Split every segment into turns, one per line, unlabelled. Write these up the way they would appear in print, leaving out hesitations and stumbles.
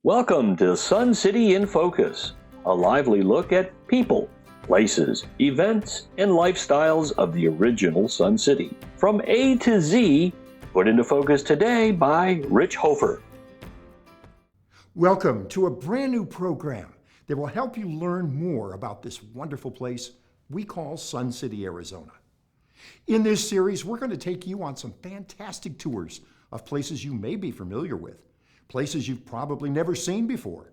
Welcome to Sun City in Focus, a lively look at people, places, events, and lifestyles of the original Sun City. From A to Z, put into focus today by Rich Hofer.
Welcome to a brand new program that will help you learn more about this wonderful place we call Sun City, Arizona. In this series, we're going to take you on some fantastic tours of places you may be familiar with, places you've probably never seen before.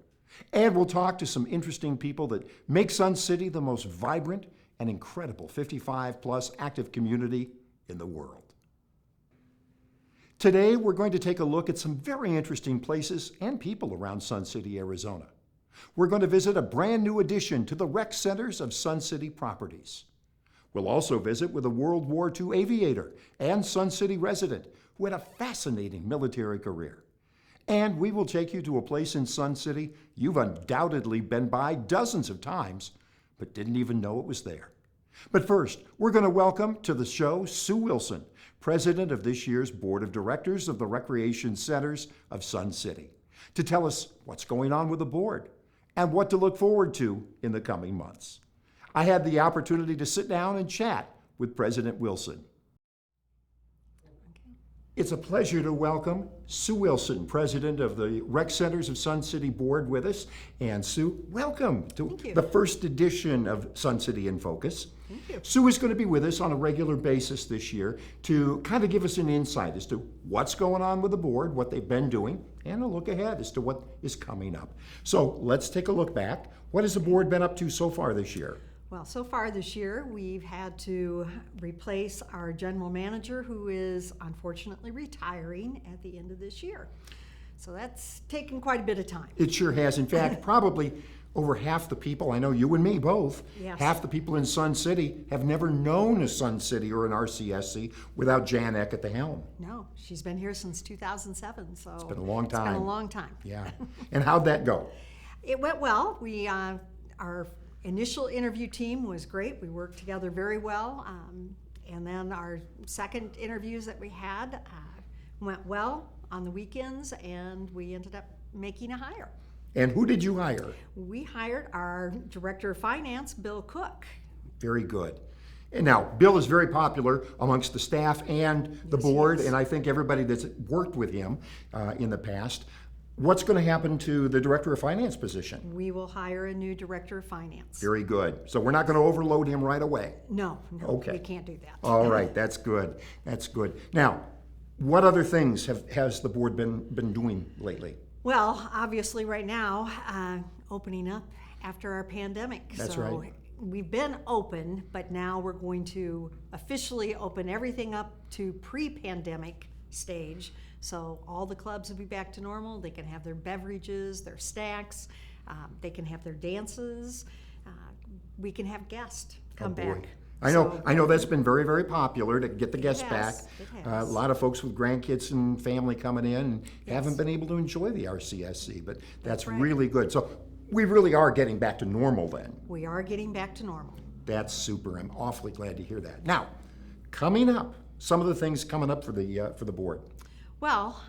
And we'll talk to some interesting people that make Sun City the most vibrant and incredible 55-plus active community in the world. Today, we're going to take a look at some very interesting places and people around Sun City, Arizona. We're going to visit a brand new addition to the rec centers of Sun City properties. We'll also visit with a World War II aviator and Sun City resident who had a fascinating military career. And we will take you to a place in Sun City you've undoubtedly been by dozens of times, but didn't even know it was there. But first, we're going to welcome to the show Sue Wilson, president of this year's Board of Directors of the Recreation Centers of Sun City, to tell us what's going on with the board and what to look forward to in the coming months. I had the opportunity to sit down and chat with President Wilson. It's a pleasure to welcome Sue Wilson, president of the Rec Centers of Sun City Board, with us. And Sue, welcome to the first edition of Sun City in Focus.
Thank you.
Sue is going to be with us on a regular basis this year to kind of give us an insight as to what's going on with the board, what they've been doing, and a look ahead as to what is coming up. So let's take a look back. What has the board been up to so far this year?
Well, so far this year, we've had to replace our general manager, who is unfortunately retiring at the end of this year. So that's taken quite a bit of time.
It sure has. In fact, probably over half the people, I know you and me both,
Yes.
half the people in Sun City have never known a Sun City or an RCSC without Jan Eck at the helm.
No, she's been here since 2007, so it's
been a long time.
It's been a long time.
Yeah. And how'd that go?
It went well. Our initial interview team was great. We worked together very well. And then our second interviews that we had went well on the weekends, and we ended up making a hire.
And who did you hire?
We hired our Director of Finance, Bill Cook.
Very good. And now, Bill is very popular amongst the staff and the
Yes,
board,
he is.
and I think everybody that's worked with him in the past. What's going to happen to the Director of Finance position?
We will hire a new Director of Finance.
Very good. So we're not going to overload him right away.
No,
Okay.
we can't do that.
All right, that's good. That's good. Now, what other things has the board been doing lately?
Well, obviously right now, opening up after our pandemic.
That's
so
right.
We've been open, but now we're going to officially open everything up to pre-pandemic stage. So all the clubs will be back to normal. They can have their beverages, their snacks. They can have their dances. We can have guests come back.
I know that's been very, very popular to get the guests back.
has, it
A
has.
lot of folks with grandkids and family coming in and
Yes.
haven't been able to enjoy the RCSC, but that's
right.
really good. So we really are getting back to normal then.
We are getting back to normal.
That's super. I'm awfully glad to hear that. Now, coming up, some of the things coming up for the board.
Well,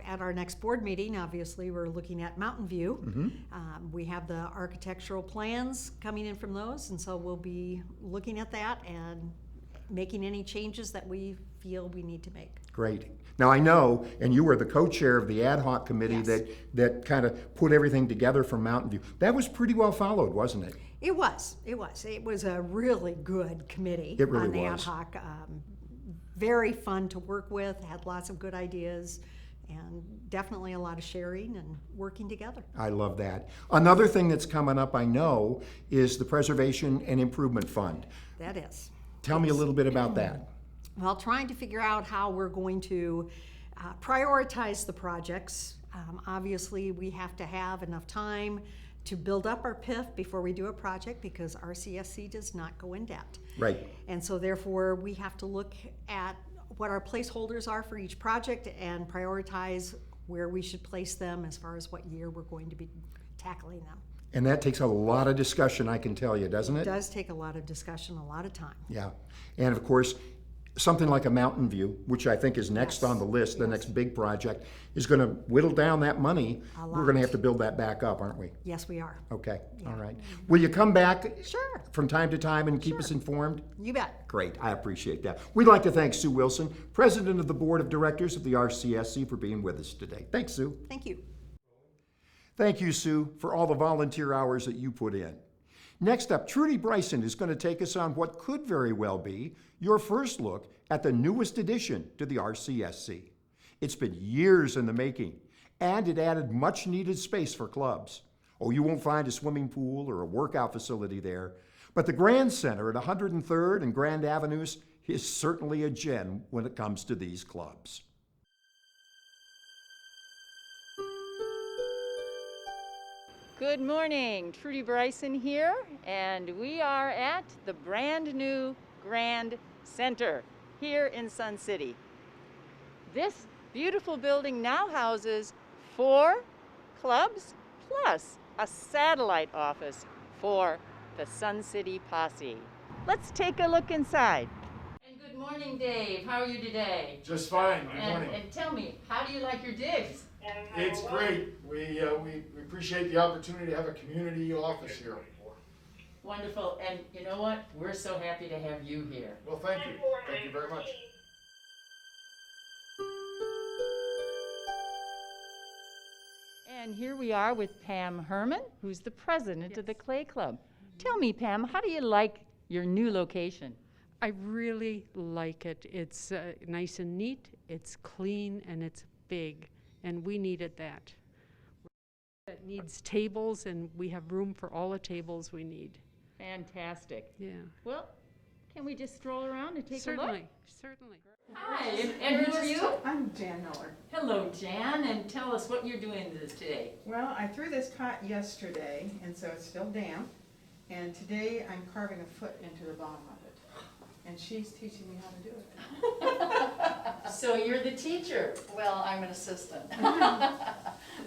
at our next board meeting, obviously, we're looking at Mountain View. We have the architectural plans coming in from those, and so we'll be looking at that and making any changes that we feel we need to make.
Great. Now I know, and you were the co-chair of the ad hoc committee
Yes.
that kind of put everything together for Mountain View. That was pretty well followed, wasn't it?
It was. It was a really good committee
It really
on the
was.
ad hoc. Very fun to work with, had lots of good ideas, and definitely a lot of sharing and working together.
I love that. Another thing that's coming up, I know, is the Preservation and Improvement Fund.
That is.
Tell me a little bit about that.
Well, trying to figure out how we're going to prioritize the projects. Obviously, we have to have enough time to build up our PIF before we do a project, because RCSC does not go in debt.
Right.
And so therefore, we have to look at what our placeholders are for each project and prioritize where we should place them as far as what year we're going to be tackling them.
And that takes a lot of discussion, I can tell you, doesn't
It
it?
does take a lot of discussion, a lot of time.
Yeah. And of course, something like a Mountain View, which I think is next on the list, the next big project, is going to whittle down that money. We're going to have to build that back up, aren't we?
Yes, we are.
Okay, all right. Will you come back
Sure.
from time to time and keep us informed?
You bet.
Great, I appreciate that. We'd like to thank Sue Wilson, President of the Board of Directors of the RCSC, for being with us today. Thanks, Sue.
Thank you.
Thank you, Sue, for all the volunteer hours that you put in. Next up, Trudy Bryson is going to take us on what could very well be your first look at the newest addition to the RCSC. It's been years in the making, and it added much needed space for clubs. Oh, you won't find a swimming pool or a workout facility there, but the Grand Center at 103rd and Grand Avenues is certainly a gem when it comes to these clubs.
Good morning, Trudy Bryson here, and we are at the brand new Grand Center here in Sun City. This beautiful building now houses 4 clubs plus a satellite office for the Sun City Posse. Let's take a look inside. And good morning, Dave. How are you today?
Just fine. Good morning.
And tell me, how do you like your digs?
It's great. We appreciate the opportunity to have a community office here.
Wonderful, and you know what? We're so happy to have you here.
Well, thank you. Thank you very much.
And here we are with Pam Herman, who's the president of the Clay Club. Tell me, Pam, how do you like your new location?
I really like it. It's nice and neat, it's clean, and it's big, and we needed that. It needs tables, and we have room for all the tables we need.
Fantastic.
Yeah.
Well, can we just stroll around and take a look?
Certainly.
Hi, and who are you?
I'm Jan Miller.
Hello, Jan, and tell us what you're doing today.
Well, I threw this cot yesterday, and so it's still damp. And today I'm carving a foot into the bottom of it. And she's teaching me how to do it.
So you're the teacher.
Well, I'm an assistant. we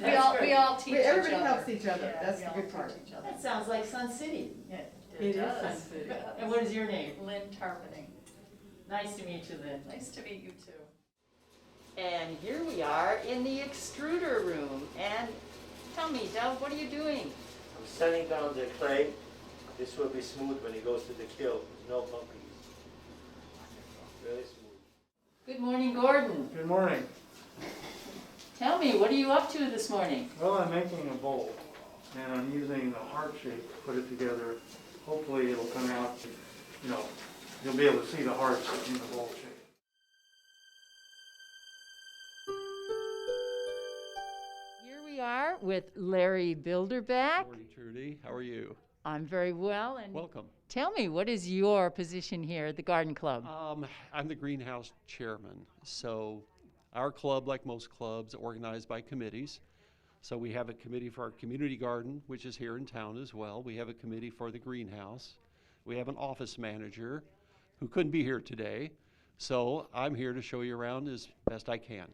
Great.
all teach each other.
Everybody helps each other.
Yeah,
That's
we
the
all
good
teach
part.
each other.
That sounds like Sun City.
It
It
does.
is.
Sun City. And what is your name?
Lynn Tarpening.
Nice to meet you, Lynn.
Nice to meet you too.
And here we are in the Extruder Room. And tell me, Doug, what are you doing?
I'm sanding down the clay. This will be smooth when it goes to the kiln. No bumpiness. Really smooth.
Good morning, Gordon.
Good morning.
Tell me, what are you up to this morning?
Well, I'm making a bowl, and I'm using the heart shape to put it together. Hopefully it'll come out, you'll be able to see the hearts in the bowl shape.
Here we are with Larry Bilderbeck.
Morning, Trudy. How are you?
I'm very well, and
Welcome.
tell me, what is your position here at the Garden Club?
I'm the greenhouse chairman. So our club, like most clubs, organized by committees. So we have a committee for our community garden, which is here in town as well. We have a committee for the greenhouse. We have an office manager who couldn't be here today. So I'm here to show you around as best I can.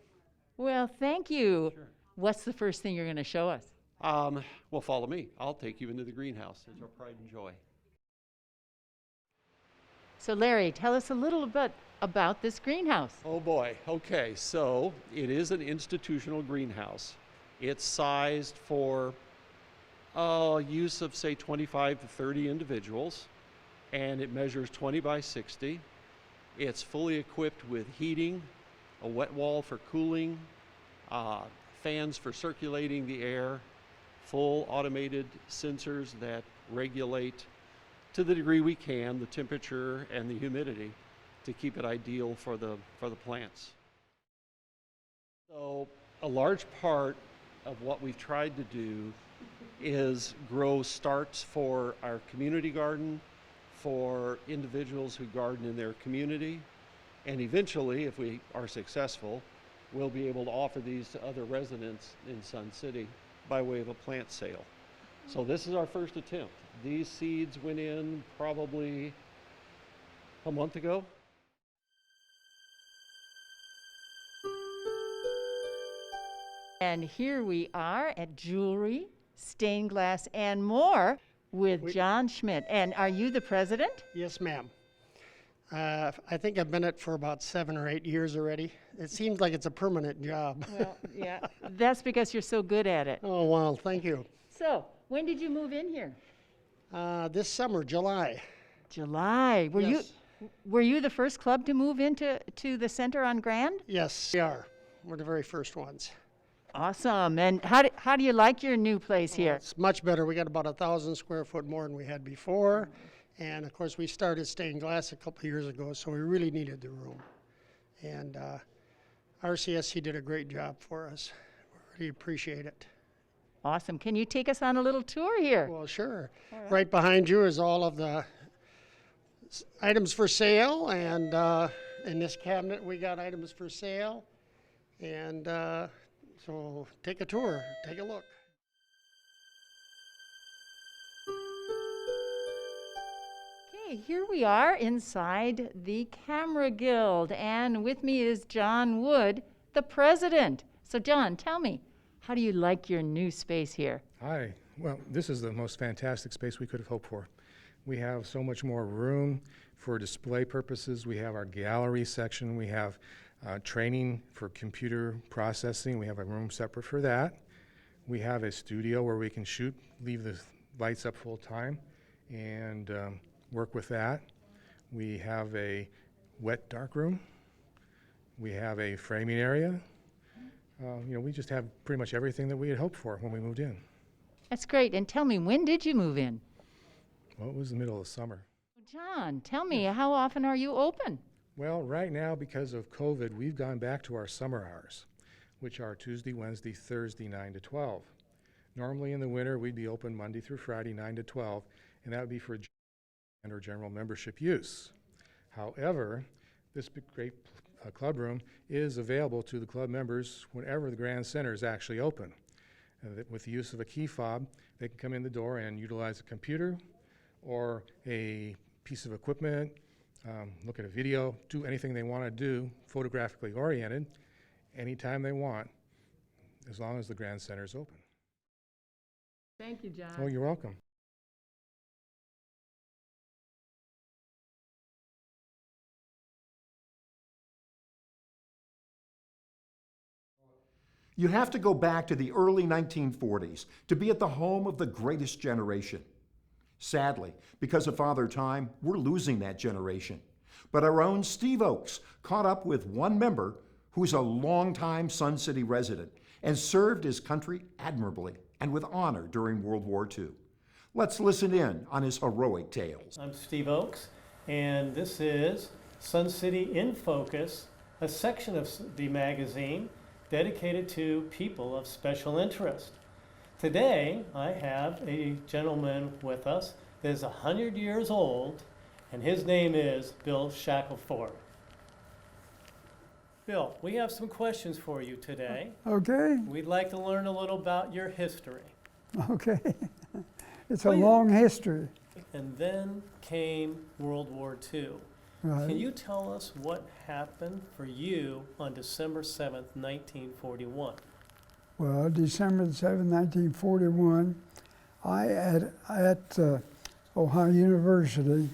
Well, thank you.
Sure.
What's the first thing you're going to show us?
Well, follow me. I'll take you into the greenhouse. It's our pride and joy.
So Larry, tell us a little bit about this greenhouse.
Oh boy, okay, so it is an institutional greenhouse. It's sized for use of say 25 to 30 individuals, and it measures 20 by 60. It's fully equipped with heating, a wet wall for cooling, fans for circulating the air, full automated sensors that regulate to the degree we can the temperature and the humidity to keep it ideal for the plants. So a large part of what we've tried to do is grow starts for our community garden, for individuals who garden in their community, and eventually, if we are successful, we'll be able to offer these to other residents in Sun City by way of a plant sale. So this is our first attempt. These seeds went in probably a month ago.
And here we are at Jewelry, Stained Glass, and More with John Schmidt. And are you the president?
Yes, ma'am. I think I've been at it for about 7 or 8 years already. It seems like it's a permanent job.
Well, yeah, that's because you're so good at it.
Oh, well, thank you.
So, when did you move in here?
This summer, July.
July.
Yes.
Were you the first club to move into the center on Grand?
Yes, we are. We're the very first ones.
Awesome. And how do you like your new place here?
It's much better. We got about 1,000 square foot more than we had before. And of course, we started stained glass a couple of years ago, so we really needed the room. And RCSC did a great job for us. We really appreciate it.
Awesome. Can you take us on a little tour here?
Well, sure. Right behind you is all of the items for sale, and in this cabinet we got items for sale. And so take a tour, take a look.
Okay, here we are inside the Camera Guild, and with me is John Wood, the president. So John, tell me, how do you like your new space here?
Hi. Well, this is the most fantastic space we could have hoped for. We have so much more room for display purposes. We have our gallery section. We have training for computer processing. We have a room separate for that. We have a studio where we can shoot, leave the lights up full time, and work with that. We have a wet dark room. We have a framing area. We just have pretty much everything that we had hoped for when we moved in.
That's great. And tell me, when did you move in?
Well, it was the middle of summer.
John, tell me, how often are you open?
Well, right now, because of COVID, we've gone back to our summer hours, which are Tuesday, Wednesday, Thursday, 9 to 12. Normally in the winter, we'd be open Monday through Friday, 9 to 12, and that would be for or general membership use. However, this great club room is available to the club members whenever the Grand Center is actually open. With the use of a key fob, they can come in the door and utilize a computer or a piece of equipment, look at a video, do anything they want to do, photographically oriented, anytime they want, as long as the Grand Center is open.
Thank you, John.
Oh, you're welcome.
You have to go back to the early 1940s to be at the home of the greatest generation. Sadly, because of Father Time, we're losing that generation. But our own Steve Oakes caught up with one member who's a longtime Sun City resident and served his country admirably and with honor during World War II. Let's listen in on his heroic tales.
I'm Steve Oakes, and this is Sun City in Focus, a section of the magazine dedicated to people of special interest. Today, I have a gentleman with us that is 100 years old, and his name is Bill Shackelford. Bill, we have some questions for you today.
Okay.
We'd like to learn a little about your history.
Okay. It's a long history.
And then came World War II.
Right.
Can you tell us what happened for you on December 7th, 1941?
Well, December 7, 1941, I at Ohio University,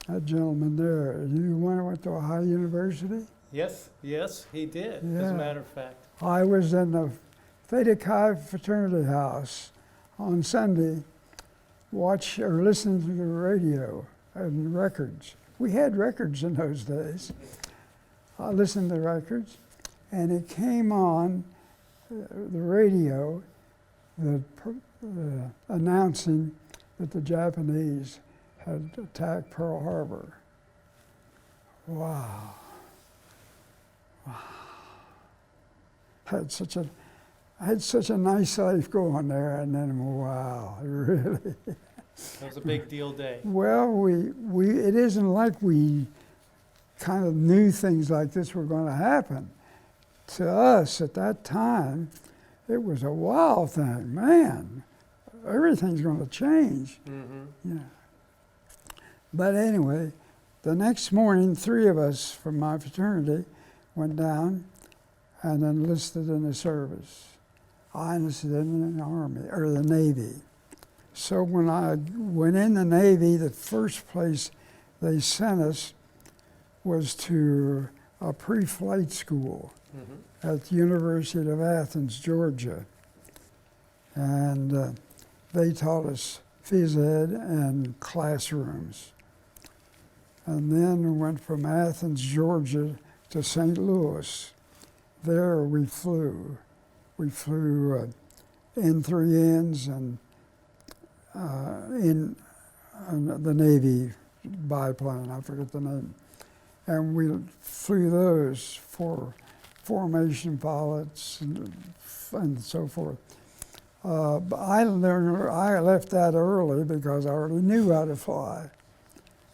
that gentleman there, you went to Ohio University?
Yes, he did, as
Yeah.
a matter of fact.
I was in the Theta Chi fraternity house on Sunday, listening to the radio and records. We had records in those days. I listened to records, and it came on the radio, announcing that the Japanese had attacked Pearl Harbor. Wow. I had such a nice life going there, and then wow, really.
It was a big deal day.
Well, it isn't like we kind of knew things like this were going to happen. To us at that time, it was a wow thing. Man, everything's going to change.
Mm-hmm.
Yeah. But anyway, the next morning, 3 of us from my fraternity went down and enlisted in the service. I enlisted in the Army, or the Navy. So when I went in the Navy, the first place they sent us was to a pre-flight school at the University of Athens, Georgia. And they taught us phys ed and classrooms. And then we went from Athens, Georgia to St. Louis. There we flew. We flew N3Ns and in the Navy biplane, I forget the name. And we flew those for formation pilots and so forth. But I left that early because I already knew how to fly.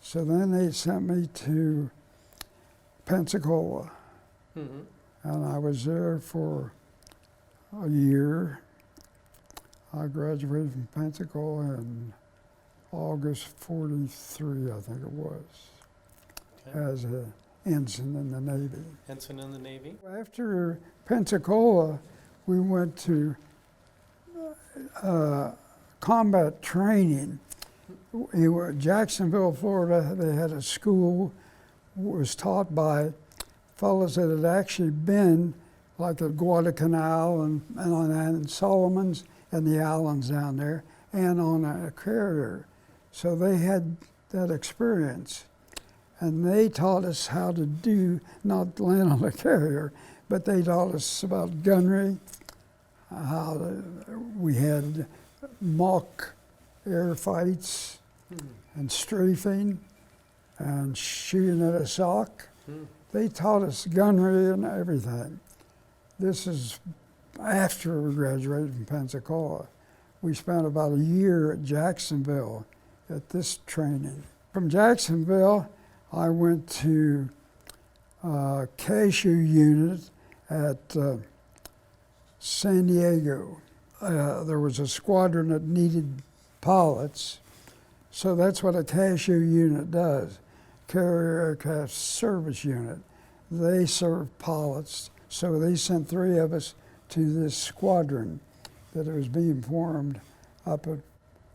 So then they sent me to Pensacola. And I was there for a year. I graduated from Pensacola in August '43, I think it was, as an ensign in the Navy.
Ensign in the Navy?
After Pensacola, we went to combat training. In Jacksonville, Florida, they had a school was taught by fellows that had actually been like at Guadalcanal and Solomon's and the islands down there, and on a carrier. So they had that experience. And they taught us how to do, not land on a carrier, but they taught us about gunnery, we had mock air fights and strafing and shooting at a sock. They taught us gunnery and everything. This is after we graduated from Pensacola. We spent about a year at Jacksonville at this training. From Jacksonville, I went to Cashew Unit at San Diego. There was a squadron that needed pilots, so that's what a Cashew Unit does. Carrier Aircraft Service Unit. They serve pilots, so they sent 3 of us to this squadron that was being formed up at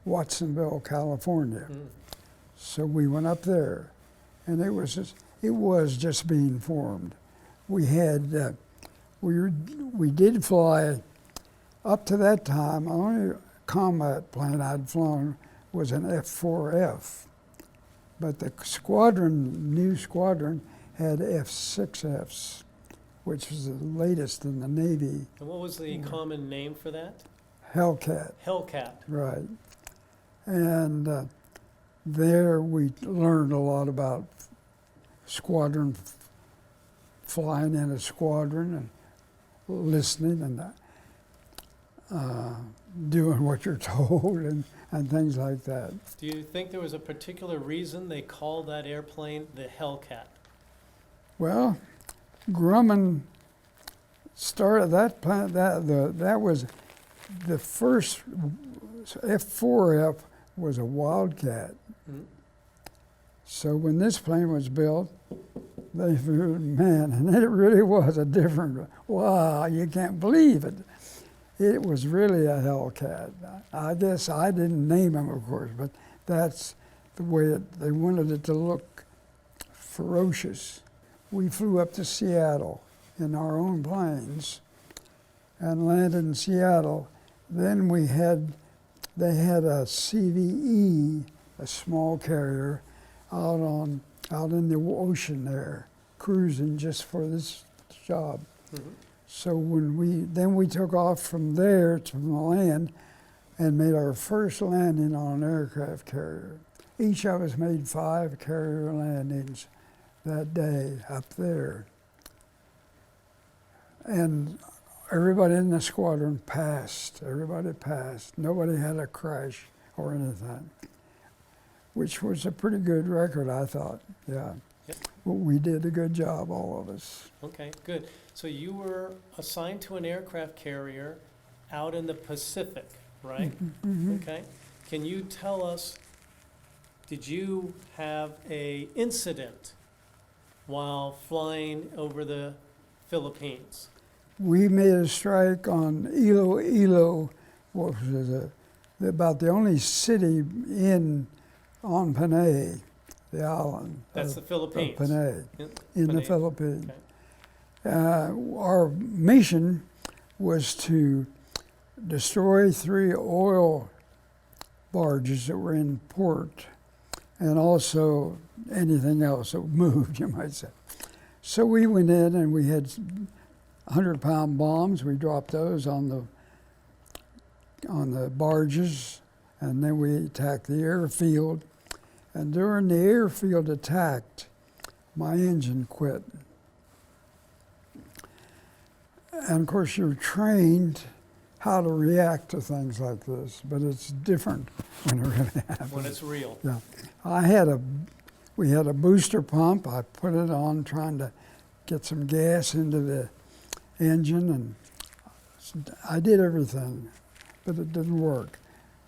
Watsonville, California. So we went up there, and it was just being formed. We had we did fly up to that time. The only combat plane I'd flown was an F-4F, but the new squadron had F-6Fs, which was the latest in the Navy.
And what was the common name for that?
Hellcat.
Hellcat.
Right. And there we learned a lot about squadron, flying in a squadron and listening and doing what you're told and things like that.
Do you think there was a particular reason they called that airplane the Hellcat?
Well, Grumman started that plane. That was the first F-4F was a Wildcat. So when this plane was built, they figured, man, and it really was a different. Wow, you can't believe it. It was really a Hellcat. I guess I didn't name them, of course, but that's the way they wanted it to look ferocious. We flew up to Seattle in our own planes and landed in Seattle. Then they had a CVE, a small carrier, out in the ocean there, cruising just for this job. So when we took off from there to the land and made our first landing on an aircraft carrier. Each of us made 5 carrier landings that day up there. And everybody in the squadron passed. Everybody passed. Nobody had a crash or anything, which was a pretty good record, I thought. Yeah.
Yep.
Well, we did a good job, all of us.
Okay, good. So you were assigned to an aircraft carrier out in the Pacific, right? Okay. Can you tell us, did you have an incident while flying over the Philippines?
We made a strike on Iloilo, which was about the only city on Panay. the island.
That's the Philippines.
Of Panay, in the
Panay.
Philippines.
Okay.
Our mission was to destroy 3 oil barges that were in port, and also anything else that moved, you might say. So we went in and we had 100-pound bombs. We dropped those on the barges, and then we attacked the airfield. And during the airfield attack, my engine quit. And of course, you're trained how to react to things like this, but it's different when it really happens.
When it's real.
Yeah. We had a booster pump. I put it on trying to get some gas into the engine, and I did everything, but it didn't work.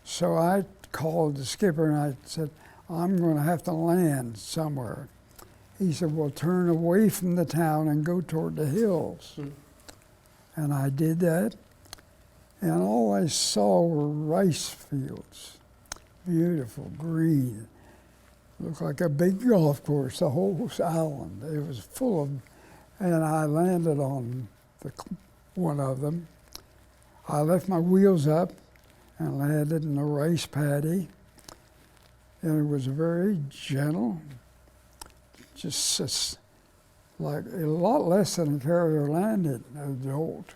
So I called the skipper and I said, I'm going to have to land somewhere. He said, well, turn away from the town and go toward the hills. And I did that, and all I saw were rice fields, beautiful, green. Looked like a big golf course, the whole island. It was full of, and I landed on one of them. I left my wheels up and landed in a rice paddy, and it was very gentle, just like a lot less than a carrier landed, a jolt.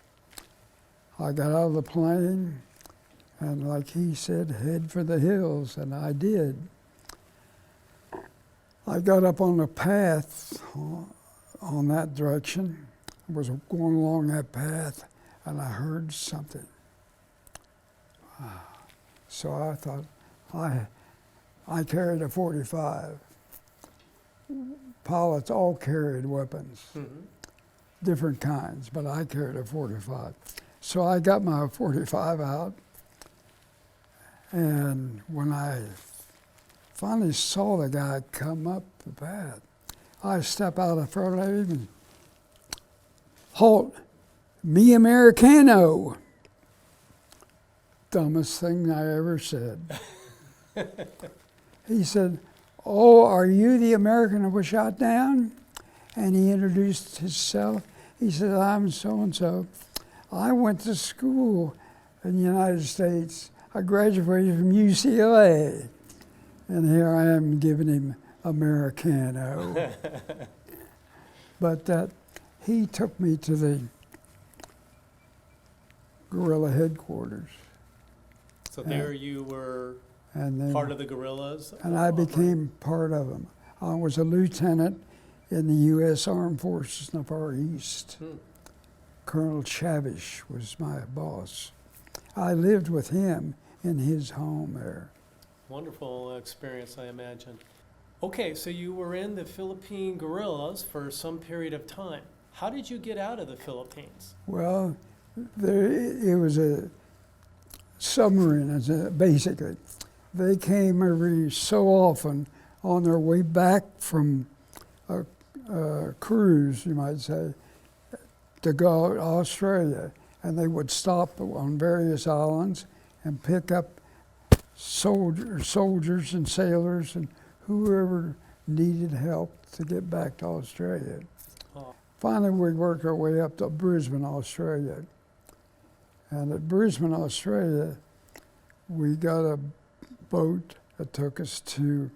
I got out of the plane, and like he said, head for the hills, and I did. I got up on the path on that direction. I was going along that path, and I heard something. So I thought, I carried a .45. Pilots all carried weapons, different kinds, but I carried a .45. So I got my .45 out, and when I finally saw the guy come up the path, I stepped out in front of him and, halt, me Americano. Dumbest thing I ever said. He said, oh, are you the American that was shot down? And he introduced himself. He said, I'm so-and-so. I went to school in the United States. I graduated from UCLA. And here I am giving him Americano. But he took me to the guerrilla headquarters.
So there you were
and then,
part of the guerrillas?
And I became part of them. I was a lieutenant in the U.S. Armed Forces in the Far East. Colonel Chavish was my boss. I lived with him in his home there.
Wonderful experience, I imagine. Okay, so you were in the Philippine guerrillas for some period of time. How did you get out of the Philippines?
Well, it was a submarine, basically. They came every so often on their way back from a cruise, you might say, to go to Australia. And they would stop on various islands and pick up soldiers and sailors and whoever needed help to get back to Australia. Finally, we worked our way up to Brisbane, Australia. And at Brisbane, Australia, we got a boat that took us to,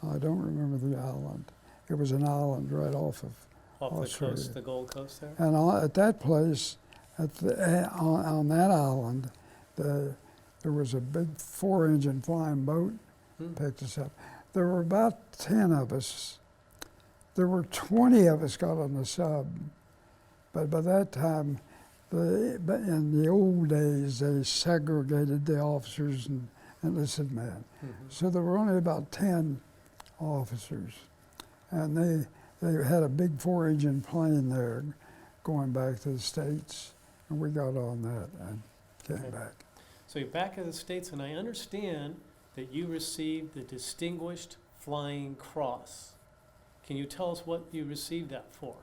I don't remember the island. It was an island right off of Australia.
The coast, the Gold Coast there?
And at that place, on that island, there was a big 4-engine flying boat picked us up. There were about 10 of us. There were 20 of us got on the sub. But by that time, in the old days, they segregated the officers and enlisted men. So there were only about 10 officers. And they had a big 4-engine plane there going back to the States. And we got on that and came back.
So you're back in the States, and I understand that you received the Distinguished Flying Cross. Can you tell us what you received that for?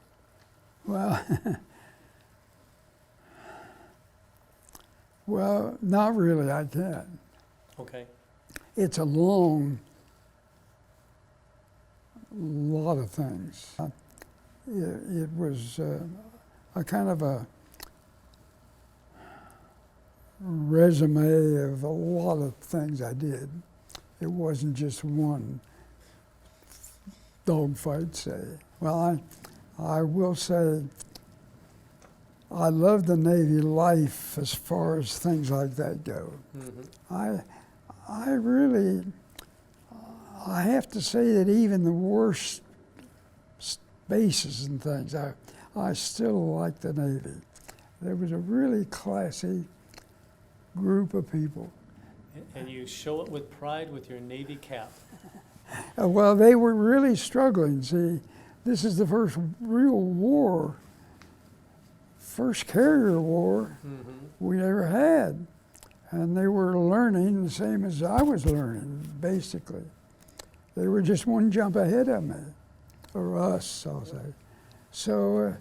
Well, well, not really, I can't.
Okay.
it's a long lot of things. It was a kind of a resume of a lot of things I did. It wasn't just one dogfight, say. Well, I will say I love the Navy life as far as things like that go. I really, I have to say that even the worst bases and things, I still like the Navy. There was a really classy group of people.
And you show it with pride with your Navy cap.
Well, they were really struggling. See, this is the first real war, first carrier war we ever had. And they were learning the same as I was learning, basically. They were just one jump ahead of me, or us, I'll say. So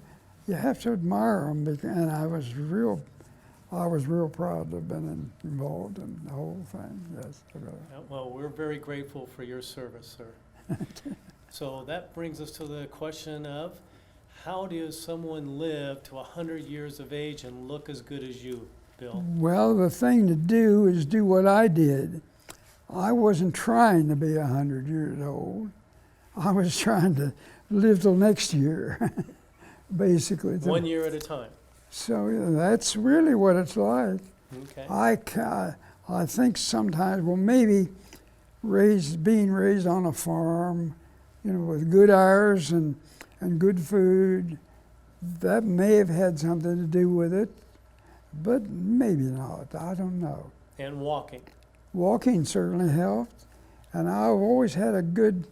you have to admire them, and I was real proud to have been involved in the whole thing, yes.
Well, we're very grateful for your service, sir. So that brings us to the question of, how does someone live to 100 years of age and look as good as you, Bill?
Well, the thing to do is do what I did. I wasn't trying to be 100 years old. I was trying to live till next year, basically.
1 year at a time.
So that's really what it's like.
Okay.
I think sometimes, well, maybe being raised on a farm, you know, with good hours and good food, that may have had something to do with it, but maybe not. I don't know.
And walking.
Walking certainly helped, and I've always had a good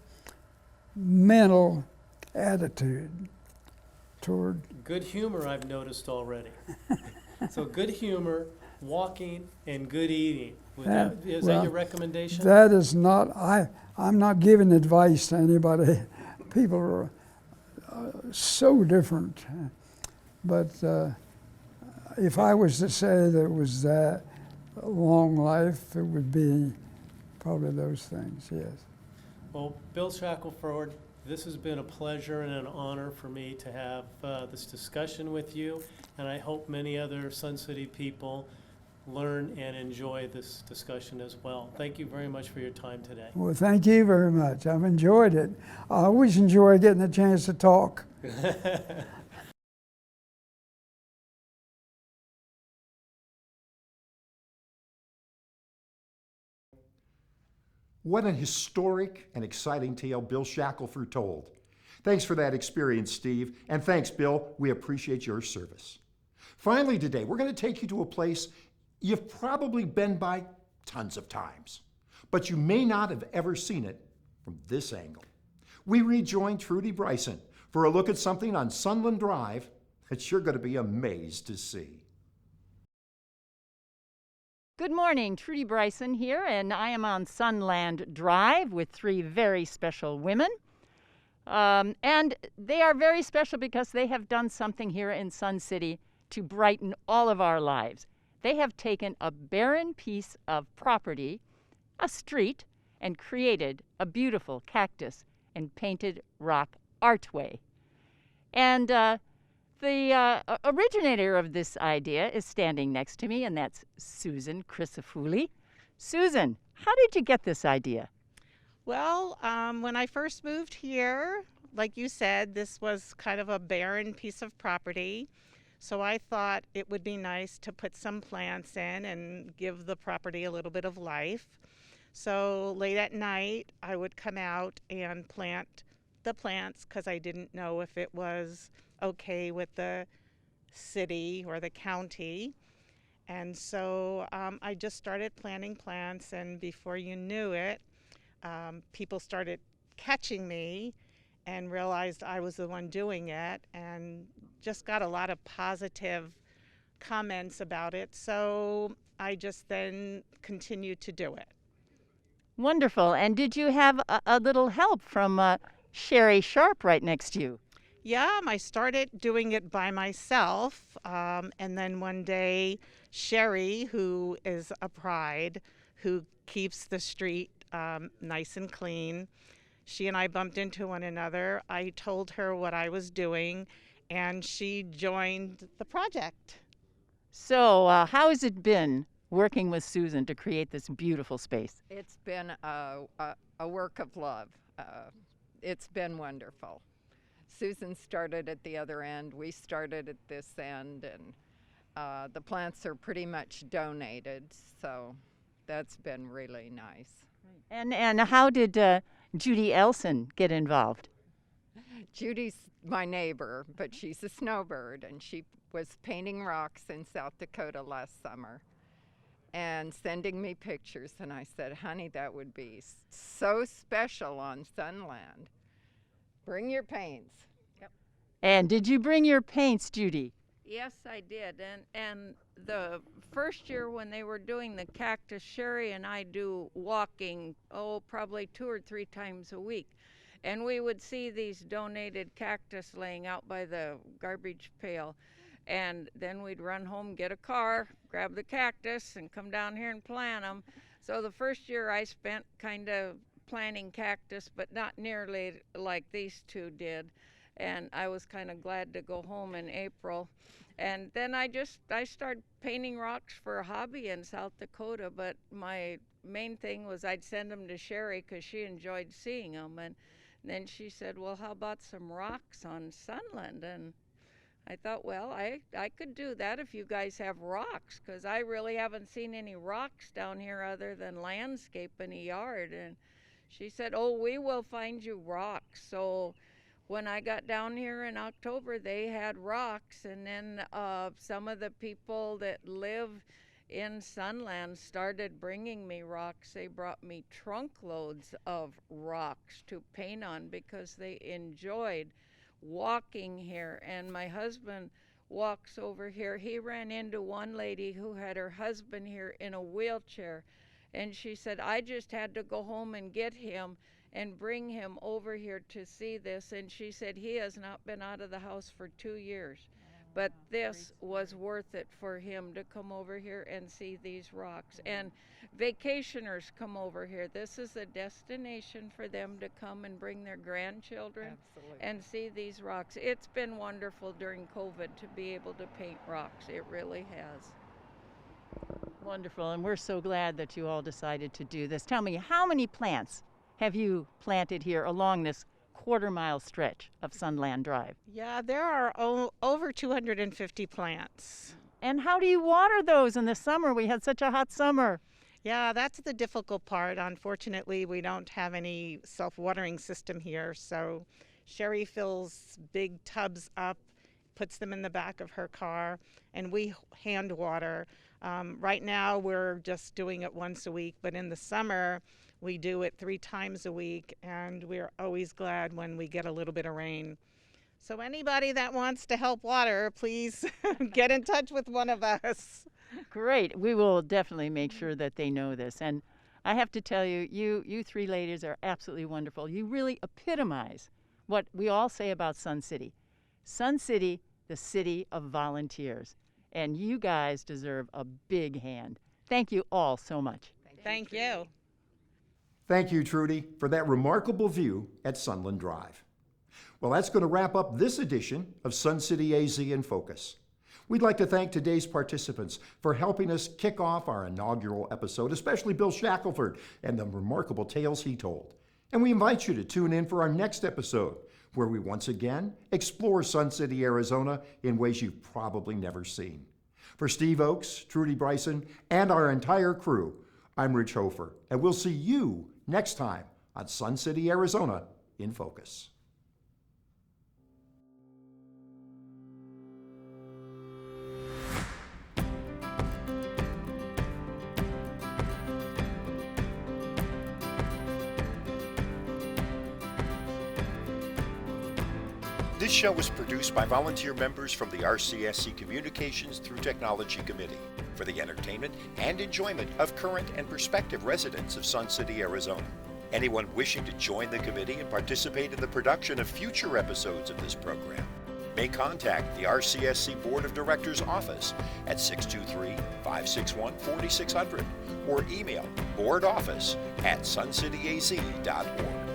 mental attitude toward.
Good humor, I've noticed already. So good humor, walking, and good eating. Is that your recommendation?
That is not, I'm not giving advice to anybody. People are so different. But if I was to say that it was that long life, it would be probably those things, yes.
Well, Bill Shackelford, this has been a pleasure and an honor for me to have this discussion with you, and I hope many other Sun City people learn and enjoy this discussion as well. Thank you very much for your time today.
Well, thank you very much. I've enjoyed it. I always enjoy getting a chance to talk.
What an historic and exciting tale Bill Shackelford told. Thanks for that experience, Steve, and thanks, Bill. We appreciate your service. Finally today, we're going to take you to a place you've probably been by tons of times, but you may not have ever seen it from this angle. We rejoin Trudy Bryson for a look at something on Sunland Drive that you're going to be amazed to see.
Good morning, Trudy Bryson here, and I am on Sunland Drive with three very special women. And they are very special because they have done something here in Sun City to brighten all of our lives. They have taken a barren piece of property, a street, and created a beautiful cactus and painted rock archway. And the originator of this idea is standing next to me, and that's Susan Christofouli. Susan, how did you get this idea?
Well, when I first moved here, like you said, this was kind of a barren piece of property. So I thought it would be nice to put some plants in and give the property a little bit of life. So late at night, I would come out and plant the plants because I didn't know if it was okay with the city or the county. And so I just started planting plants, and before you knew it, people started catching me and realized I was the one doing it, and just got a lot of positive comments about it. So I just then continued to do it.
Wonderful. And did you have a little help from Sherry Sharp right next to you?
Yeah, I started doing it by myself, and then one day Sherry, who is a pride, who keeps the street nice and clean. She and I bumped into one another. I told her what I was doing, and she joined the project.
So, how has it been working with Susan to create this beautiful space?
It's been a work of love. It's been wonderful. Susan started at the other end, we started at this end, and the plants are pretty much donated, so that's been really nice.
And how did Judy Elson get involved?
Judy's my neighbor, but she's a snowbird, and she was painting rocks in South Dakota last summer and sending me pictures, and I said, honey, that would be so special on Sunland. Bring your paints.
Yep.
And did you bring your paints, Judy?
Yes, I did. And the first year when they were doing the cactus, Sherry and I do walking, probably 2 or 3 times a week. And we would see these donated cactus laying out by the garbage pail. And then we'd run home, get a car, grab the cactus, and come down here and plant them. So the first year I spent kind of planting cactus, but not nearly like these two did. And I was kind of glad to go home in April. And then I started painting rocks for a hobby in South Dakota, but my main thing was I'd send them to Sherry because she enjoyed seeing them. And then she said, well, how about some rocks on Sunland? And I thought, well, I could do that if you guys have rocks, because I really haven't seen any rocks down here other than landscape in a yard. And she said, oh, we will find you rocks. So when I got down here in October, they had rocks, and then some of the people that live in Sunland started bringing me rocks. They brought me trunk loads of rocks to paint on because they enjoyed walking here. And my husband walks over here. He ran into one lady who had her husband here in a wheelchair, and she said, I just had to go home and get him and bring him over here to see this. And she said he has not been out of the house for 2 years. But this was worth it for him to come over here and see these rocks. And vacationers come over here. This is a destination for them to come and bring their grandchildren and see these rocks. It's been wonderful during COVID to be able to paint rocks. It really has.
Wonderful, and we're so glad that you all decided to do this. Tell me, how many plants have you planted here along this quarter-mile stretch of Sunland Drive?
Yeah, there are over 250 plants.
And how do you water those in the summer? We had such a hot summer.
Yeah, that's the difficult part. Unfortunately, we don't have any self-watering system here, so Sherry fills big tubs up, puts them in the back of her car, and we hand water. Right now, we're just doing it once a week, but in the summer, we do it 3 times a week, and we're always glad when we get a little bit of rain. So anybody that wants to help water, please get in touch with one of us.
Great. We will definitely make sure that they know this. And I have to tell you, you 3 ladies are absolutely wonderful. You really epitomize what we all say about Sun City. Sun City, the city of volunteers. And you guys deserve a big hand. Thank you all so much.
Thank you.
Thank you, Trudy, for that remarkable view at Sunland Drive. Well, that's going to wrap up this edition of Sun City AZ in Focus. We'd like to thank today's participants for helping us kick off our inaugural episode, especially Bill Shackelford and the remarkable tales he told. And we invite you to tune in for our next episode, where we once again explore Sun City, Arizona in ways you've probably never seen. For Steve Oakes, Trudy Bryson, and our entire crew, I'm Rich Hofer, and we'll see you next time on Sun City, Arizona in Focus. This show was produced by volunteer members from the RCSC Communications Through Technology Committee for the entertainment and enjoyment of current and prospective residents of Sun City, Arizona. Anyone wishing to join the committee and participate in the production of future episodes of this program
may contact the RCSC Board of Directors office at 623-561-4600 or email boardoffice@suncityaz.org.